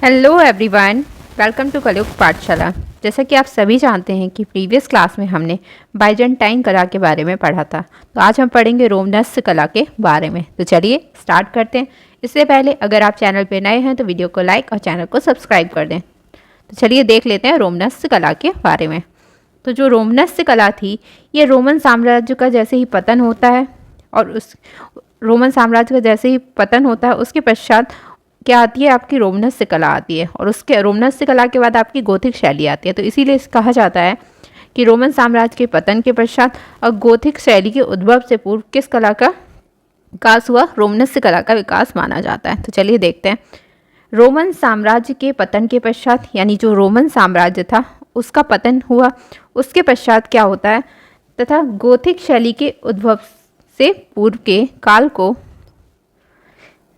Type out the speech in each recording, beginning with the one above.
Hello everyone, welcome to कलयुग पाठशाला। जैसा कि आप सभी जानते हैं कि प्रीवियस क्लास में हमने बाइजेंटाइन कला के बारे में पढ़ा था, तो आज हम पढ़ेंगे रोमनस्क कला के बारे में। तो चलिए स्टार्ट करते हैं। इससे पहले अगर आप चैनल पे नए हैं तो वीडियो को लाइक और चैनल को सब्सक्राइब कर दें। तो चलिए देख लेते हैं रोमनस्क कला के बारे में। तो जो रोमनस्क कला थी, ये रोमन साम्राज्य का जैसे ही पतन होता है और उस रोमन साम्राज्य का जैसे ही पतन होता है उसके पश्चात क्या आती है, आपकी रोमनस्क कला आती है, और उसके रोमनस्क कला के बाद आपकी गोथिक शैली आती है। तो इसीलिए कहा जाता है कि रोमन साम्राज्य के पतन के पश्चात और गोथिक शैली के उद्भव से पूर्व किस कला का विकास हुआ, रोमनस्क कला का विकास माना जाता है। तो चलिए देखते हैं। रोमन साम्राज्य के पतन के पश्चात, यानी जो रोमन साम्राज्य था उसका पतन हुआ, उसके पश्चात क्या होता है, तथा गोथिक शैली के उद्भव से पूर्व के काल को,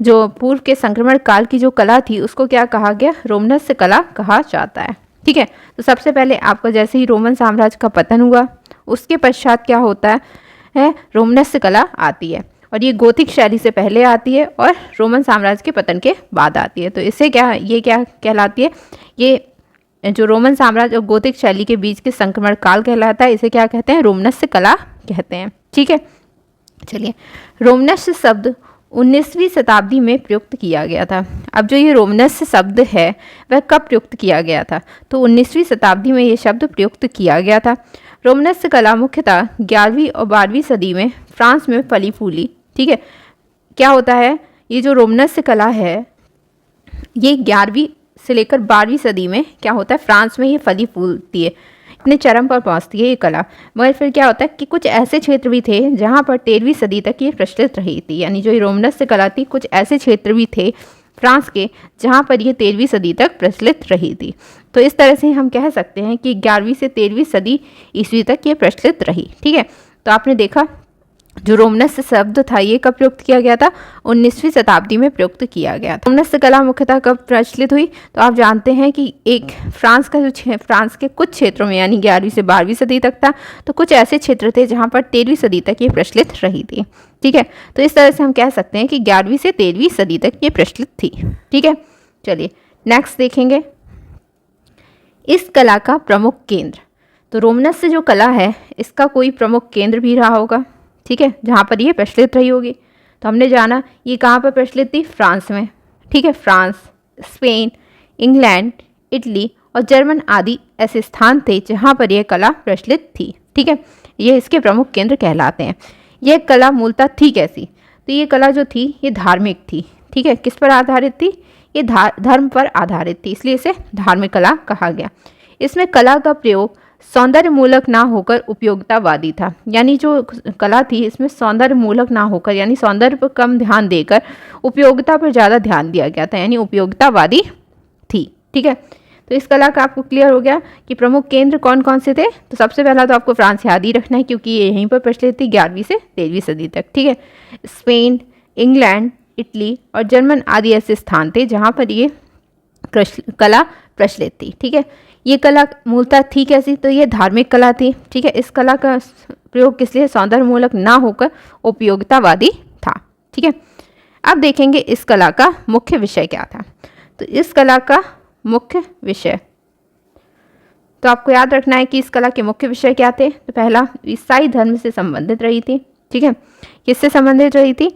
जो पूर्व के संक्रमण काल की जो कला थी उसको क्या कहा गया, रोमनस्क कला कहा जाता है। ठीक है। तो सबसे पहले आपका जैसे ही रोमन साम्राज्य का पतन हुआ उसके पश्चात क्या होता है, रोमनस्क कला आती है, और ये गोथिक शैली से पहले आती है और रोमन साम्राज्य के पतन के बाद आती है। तो इससे क्या कहलाती है, ये जो रोमन साम्राज्य और गोथिक शैली के बीच के संक्रमण काल कहलाता है। इसे क्या कहते हैं, रोमनस्क कला कहते हैं। ठीक है। चलिए, रोमनस्क शब्द 19वीं शताब्दी में प्रयुक्त किया गया था। अब जो ये रोमनस्क शब्द है वह कब प्रयुक्त किया गया था, तो 19वीं शताब्दी में ये शब्द प्रयुक्त किया गया था। रोमनस्क कला मुख्यतः 11वीं और 12वीं सदी में फ्रांस में फली फूली। ठीक है। क्या होता है, ये जो रोमनस्क कला है ये 11वीं से लेकर 12वीं सदी में क्या होता है, फ्रांस में ये फली फूलती है, अपने चरम पर पहुंचती है ये कला। मगर फिर क्या होता है कि कुछ ऐसे क्षेत्र भी थे जहां पर 13वीं सदी तक ये प्रचलित रही थी। यानी जो ये रोमनस्क कला थी, कुछ ऐसे क्षेत्र भी थे फ्रांस के जहां पर ये 13वीं सदी तक प्रचलित रही थी। तो इस तरह से हम कह सकते हैं कि 11वीं से 13वीं सदी ईस्वी तक ये प्रचलित रही। ठीक है। तो आपने देखा जो रोमनस्क शब्द था ये कब प्रयुक्त किया गया था, 19वीं शताब्दी में प्रयुक्त किया गया था। रोमनस्क कला मुख्यतः कब प्रचलित हुई, तो आप जानते हैं कि एक फ्रांस का जो फ्रांस के कुछ क्षेत्रों में, यानी 11वीं से 12वीं सदी तक था, तो कुछ ऐसे क्षेत्र थे जहां पर 13वीं सदी तक ये प्रचलित रही थी। ठीक है। तो इस तरह से हम कह सकते हैं कि 11वीं से 13वीं सदी तक ये प्रचलित थी। ठीक है। चलिए नेक्स्ट देखेंगे, इस कला का प्रमुख केंद्र। तो रोमनस्क जो कला है इसका कोई प्रमुख केंद्र भी रहा होगा। ठीक है, जहाँ पर ये प्रचलित रही होगी। तो हमने जाना ये कहाँ पर प्रचलित थी, फ्रांस में। ठीक है। फ्रांस, स्पेन, इंग्लैंड, इटली और जर्मन आदि ऐसे स्थान थे जहाँ पर यह कला प्रचलित थी। ठीक है। ये इसके प्रमुख केंद्र कहलाते हैं। यह कला मूलतः थी कैसी, तो ये कला जो थी ये धार्मिक थी। ठीक है। किस पर आधारित थी, ये धर्म पर आधारित थी, इसलिए इसे धार्मिक कला कहा गया। इसमें कला का प्रयोग सौंदर्य मूलक ना होकर उपयोगितावादी था। यानी जो कला थी इसमें सौंदर्य मूलक ना होकर, यानी सौंदर्य पर कम ध्यान देकर उपयोगिता पर ज़्यादा ध्यान दिया गया था, यानी उपयोगितावादी थी। ठीक है। तो इस कला का आपको क्लियर हो गया कि प्रमुख केंद्र कौन कौन से थे। तो सबसे पहला तो आपको फ्रांस याद ही रखना है क्योंकि ये यहीं पर प्रचलित थी 11वीं से 13वीं सदी तक। ठीक है। स्पेन, इंग्लैंड, इटली और जर्मन आदि ऐसे स्थान थे जहाँ पर ये कला प्रचलित थी। ठीक है। ये कला मूलतः थी कैसी, तो ये धार्मिक कला थी। ठीक है। इस कला का प्रयोग किस लिए, सौंदर्य मूलक ना होकर उपयोगितावादी था। ठीक है। अब देखेंगे इस कला का मुख्य विषय क्या था। तो इस कला का मुख्य विषय, तो आपको याद रखना है कि इस कला के मुख्य विषय क्या थे। तो पहला, ईसाई धर्म से संबंधित रही थी। ठीक है। किससे संबंधित रही थी,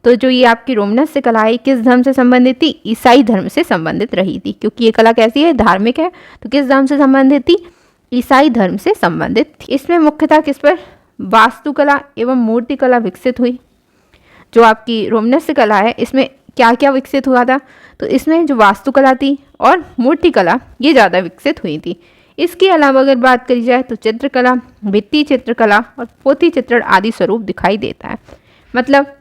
तो जो ये आपकी रोमनस्क कला है किस धर्म से संबंधित थी, ईसाई धर्म से संबंधित रही थी। क्योंकि ये कला कैसी है, धार्मिक है, तो किस धर्म से संबंधित थी, ईसाई धर्म से संबंधित थी। इसमें मुख्यतः किस पर, वास्तुकला एवं मूर्ति कला विकसित हुई। जो आपकी रोमनस्क कला है इसमें क्या क्या विकसित हुआ था, तो इसमें जो वास्तुकला थी और मूर्ति कला ये ज़्यादा विकसित हुई थी। इसके अलावा अगर बात करी जाए तो चित्रकला, भित्ति चित्रकला और पोथी चित्रण आदि स्वरूप दिखाई देता है। मतलब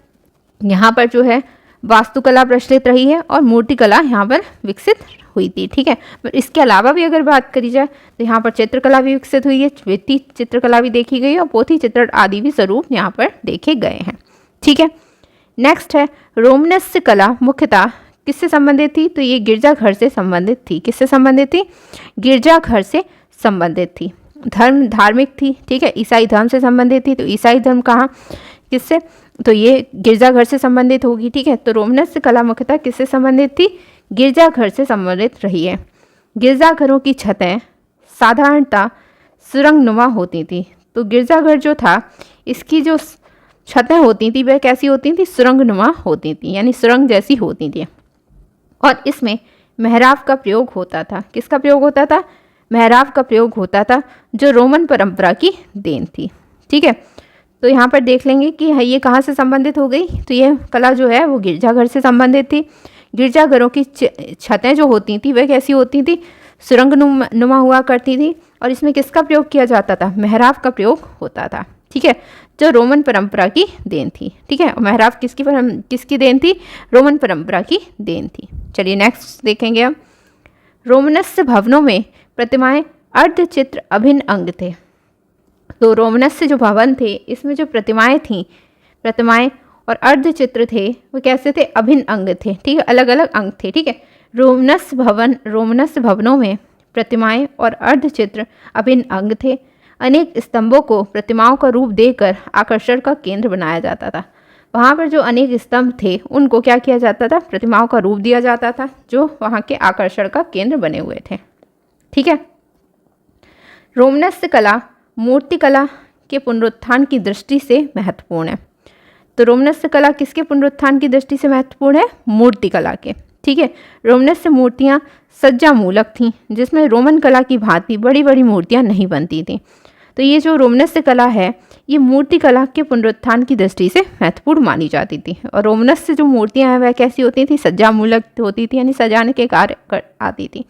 यहाँ पर जो है वास्तुकला प्रचलित रही है और मूर्तिकला यहाँ पर विकसित हुई थी। ठीक है। पर इसके अलावा भी अगर बात करी जाए तो यहाँ पर चित्रकला भी विकसित हुई है, भित्ति चित्रकला भी देखी गई और पोथी चित्रण आदि भी स्वरूप यहाँ पर देखे गए हैं। ठीक है। नेक्स्ट है, रोमनस्क कला मुख्यतः किससे संबंधित थी, तो ये गिरजाघर से संबंधित थी। किससे संबंधित थी, गिरजाघर से संबंधित थी। धर्म धार्मिक थी। ठीक है। ईसाई धर्म से संबंधित थी। तो ईसाई धर्म कहाँ, किससे, तो ये गिरजाघर से संबंधित होगी। ठीक है। तो रोमनस्क कला मुख्यतः किससे संबंधित थी, गिरजाघर से संबंधित रही है। गिरजाघरों की छतें साधारणतः सुरंगनुमा होती थी। तो गिरजाघर जो था, इसकी जो छतें होती थी वह कैसी होती थी? सुरंगनुमा होती थी, यानी सुरंग जैसी होती थी। और इसमें मेहराब का प्रयोग होता था। किसका प्रयोग होता था? मेहराब का प्रयोग होता था, जो रोमन परंपरा की देन थी। ठीक है, तो यहाँ पर देख लेंगे कि ये कहाँ से संबंधित हो गई। तो ये कला जो है वो गिरजाघर से संबंधित थी। गिरजाघरों की छतें जो होती थी वह कैसी होती थी? सुरंग नुमा हुआ करती थी। और इसमें किसका प्रयोग किया जाता था? मेहराब का प्रयोग होता था। ठीक है, जो रोमन परंपरा की देन थी। ठीक है, मेहराब किसकी देन थी? रोमन परंपरा की देन थी। चलिए नेक्स्ट देखेंगे हम। रोमनस्य भवनों में प्रतिमाएं अर्धचित्र अभिन्न अंग थे। तो रोमनस्य जो भवन थे, इसमें जो प्रतिमाएं और अर्धचित्र थे वो कैसे थे? अभिन्न अंग थे। ठीक है, अलग अलग अंग थे। ठीक है, रोमनस्य भवनों में प्रतिमाएं और अर्धचित्र अभिन्न अंग थे। अनेक स्तंभों को प्रतिमाओं का रूप देकर आकर्षण का केंद्र बनाया जाता था। वहाँ पर जो अनेक स्तंभ थे उनको क्या किया जाता था? प्रतिमाओं का रूप दिया जाता था, जो वहाँ के आकर्षण का केंद्र बने हुए थे। ठीक है, रोमनस्य कला मूर्तिकला के पुनरुत्थान की दृष्टि से महत्वपूर्ण है। तो रोमनस्य कला किसके पुनरुत्थान की दृष्टि से महत्वपूर्ण है? मूर्तिकला के। ठीक है, रोमनस्य मूर्तियाँ सज्जा मूलक थीं, जिसमें रोमन कला की भांति बड़ी बड़ी मूर्तियाँ नहीं बनती थीं। तो ये जो रोमनस्य कला है, ये मूर्तिकला के पुनरुत्थान की दृष्टि से महत्वपूर्ण मानी जाती थी। और रोमनस्य जो मूर्तियाँ हैं वह कैसी होती थी? सज्जा मूलक होती थी, यानी सजाने के कार्य आती थी,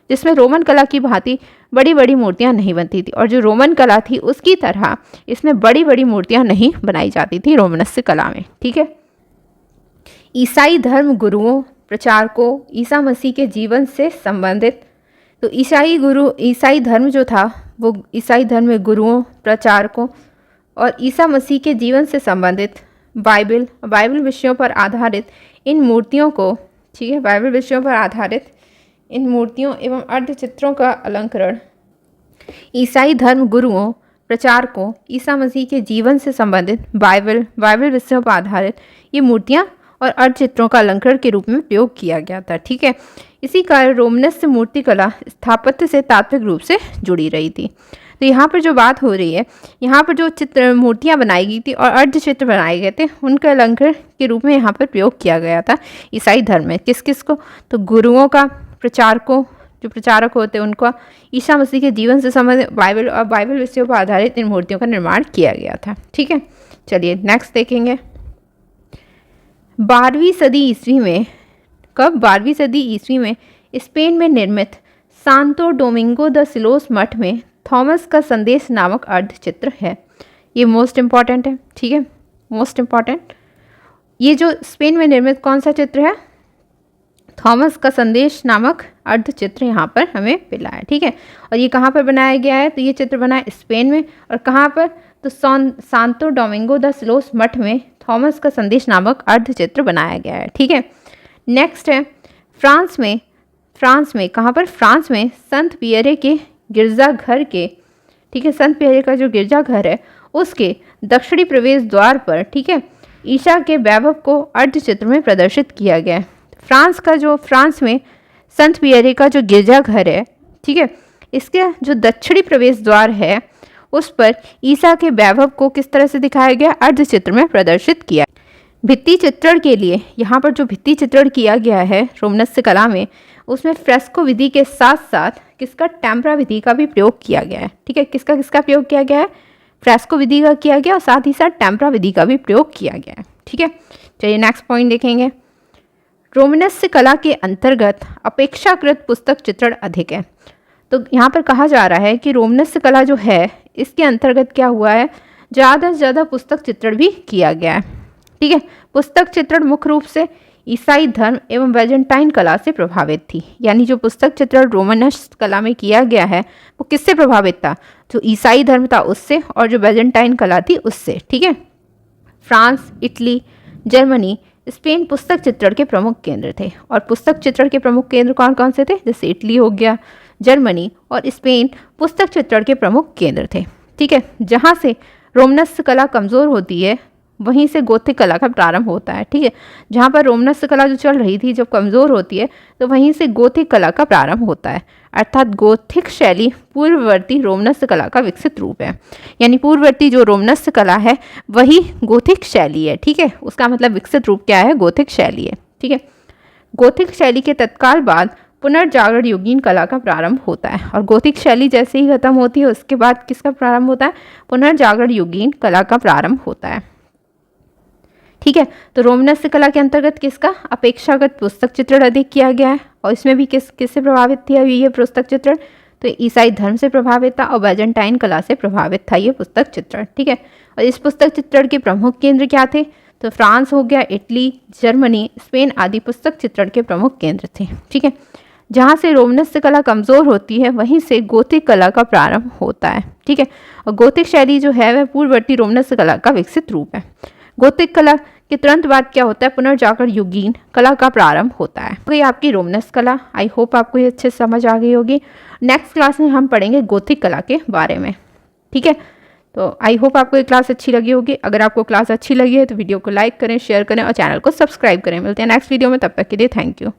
जिसमें रोमन कला की भांति बड़ी बड़ी मूर्तियां नहीं बनती थी। और जो रोमन कला थी उसकी तरह इसमें बड़ी बड़ी मूर्तियां नहीं बनाई जाती थी रोमनस्य कला में। ठीक है, ईसाई धर्म गुरुओं प्रचारकों ईसा मसीह के जीवन से संबंधित। तो ईसाई धर्म जो था वो ईसाई धर्म में गुरुओं प्रचारकों और ईसा मसीह के जीवन से संबंधित बाइबल विषयों पर आधारित इन मूर्तियों को, ठीक है, बाइबल विषयों पर आधारित इन मूर्तियों एवं अर्धचित्रों का अलंकरण ईसाई धर्म गुरुओं प्रचारकों ईसा मसीह के जीवन से संबंधित बाइबल विषयों पर आधारित ये मूर्तियाँ और अर्धचित्रों का अलंकरण के रूप में प्रयोग किया गया था। ठीक है, इसी कारण रोमनस्य मूर्तिकला स्थापत्य से तात्विक रूप से जुड़ी रही थी। तो यहाँ पर जो बात हो रही है, यहाँ पर जो मूर्तियाँ बनाई गई थी और अर्धचित्र बनाए गए थे, उनके अलंकरण के रूप में यहाँ पर प्रयोग किया गया था ईसाई धर्म में। किस किस को? तो गुरुओं का, प्रचारकों, जो प्रचारक होते हैं उनका, ईसा मसीह के जीवन से संबंधित बाइबल विषयों पर आधारित इन मूर्तियों का निर्माण किया गया था। ठीक है, चलिए नेक्स्ट देखेंगे। 12वीं सदी ईस्वी में, कब? 12वीं सदी ईस्वी में स्पेन में निर्मित सांतो डोमिंगो द सिलोस मठ में थॉमस का संदेश नामक अर्धचित्र है। ये मोस्ट इम्पॉर्टेंट है। ठीक है, मोस्ट इम्पॉर्टेंट। ये जो स्पेन में निर्मित कौन सा चित्र है? थॉमस का संदेश नामक अर्धचित्र यहाँ पर हमें मिला है। ठीक है, और ये कहाँ पर बनाया गया है? तो ये चित्र बना है स्पेन में। और कहाँ पर? तो सांतो डोमिंगो द सिलोस मठ में थॉमस का संदेश नामक अर्धचित्र बनाया गया है। ठीक है, नेक्स्ट है फ्रांस में कहाँ पर? फ्रांस में संत पियरे के गिरजाघर के, ठीक है, संत पियरे का जो गिरजाघर है उसके दक्षिणी प्रवेश द्वार पर, ठीक है, ईसा के वैभव को अर्धचित्र में प्रदर्शित किया गया है। फ्रांस में संत पियरे का जो गिरजाघर है, ठीक है, इसके जो दक्षिणी प्रवेश द्वार है उस पर ईसा के वैभव को किस तरह से दिखाया गया? अर्धचित्र में प्रदर्शित किया। भित्ति चित्रण के लिए यहाँ पर जो भित्ति चित्रण किया गया है रोमनस्य कला में, उसमें फ्रेस्को विधि के साथ साथ किसका? टेम्परा विधि का भी प्रयोग किया गया है। ठीक है, किसका प्रयोग किया गया है? फ्रेस्को विधि का किया गया और साथ ही साथ टेम्परा विधि का भी प्रयोग किया गया है। ठीक है, चलिए नेक्स्ट पॉइंट देखेंगे। रोमनस्य कला के अंतर्गत अपेक्षाकृत पुस्तक चित्रण अधिक है। तो यहाँ पर कहा जा रहा है कि रोमनस्य कला जो है इसके अंतर्गत क्या हुआ है? ज़्यादा से ज़्यादा पुस्तक चित्रण भी किया गया है। ठीक है, पुस्तक चित्रण मुख्य रूप से ईसाई धर्म एवं बैजेंटाइन कला से प्रभावित थी। यानी जो पुस्तक चित्रण रोमनस्य कला में किया गया है वो किससे प्रभावित था? जो ईसाई धर्म था उससे, और जो बैजेंटाइन कला थी उससे। ठीक है, फ्रांस, इटली, जर्मनी, स्पेन पुस्तक चित्रण के प्रमुख केंद्र थे। और पुस्तक चित्रण के प्रमुख केंद्र कौन कौन से थे? जैसे इटली हो गया, जर्मनी और स्पेन पुस्तक चित्रण के प्रमुख केंद्र थे। ठीक है, जहाँ से रोमनस्य कला कमज़ोर होती है वहीं से गोथिक कला का प्रारंभ होता है। ठीक है, जहाँ पर रोमनस्क कला जो चल रही थी जब कमज़ोर होती है तो वहीं से गोथिक कला का प्रारंभ होता है। अर्थात गोथिक शैली पूर्ववर्ती रोमनस्क कला का विकसित रूप है, यानी पूर्ववर्ती जो रोमनस्क कला है वही गोथिक शैली है। ठीक है, उसका मतलब विकसित रूप क्या है, गोथिक शैली है। ठीक है, गोथिक शैली के तत्काल बाद पुनर्जागरण युगीन कला का प्रारंभ होता है, और गोथिक शैली जैसे ही खत्म होती है उसके बाद किसका प्रारंभ होता है, पुनर्जागरण युगीन कला का प्रारंभ होता है। ठीक है, तो रोमनस्क कला के अंतर्गत किसका अपेक्षागत पुस्तक चित्रण अधिक किया गया है, और इसमें भी किससे प्रभावित थी ये पुस्तक चित्रण, तो ईसाई धर्म से प्रभावित था और बाइजेंटाइन कला से प्रभावित था ये पुस्तक चित्रण। ठीक है, और इस पुस्तक चित्रण के प्रमुख केंद्र क्या थे, तो फ्रांस हो गया, इटली, जर्मनी, स्पेन आदि पुस्तक चित्रण के प्रमुख केंद्र थे। ठीक है, जहाँ से रोमनस्क कला कमज़ोर होती है वहीं से गोथिक कला का प्रारंभ होता है। ठीक है, और गोथिक शैली जो है वह पूर्ववर्ती रोमनस्क कला का विकसित रूप है। गोथिक कला के तुरंत बाद क्या होता है, पुनर्जागरण युगीन कला का प्रारंभ होता है। तो ये आपकी रोमनस्क कला, आई होप आपको ये अच्छे से समझ आ गई होगी। नेक्स्ट क्लास में हम पढ़ेंगे गोथिक कला के बारे में। ठीक है, तो आई होप आपको ये क्लास अच्छी लगी होगी। अगर आपको क्लास अच्छी लगी है तो वीडियो को लाइक करें, शेयर करें और चैनल को सब्सक्राइब करें। मिलते हैं नेक्स्ट वीडियो में, तब तक के लिए थैंक यू।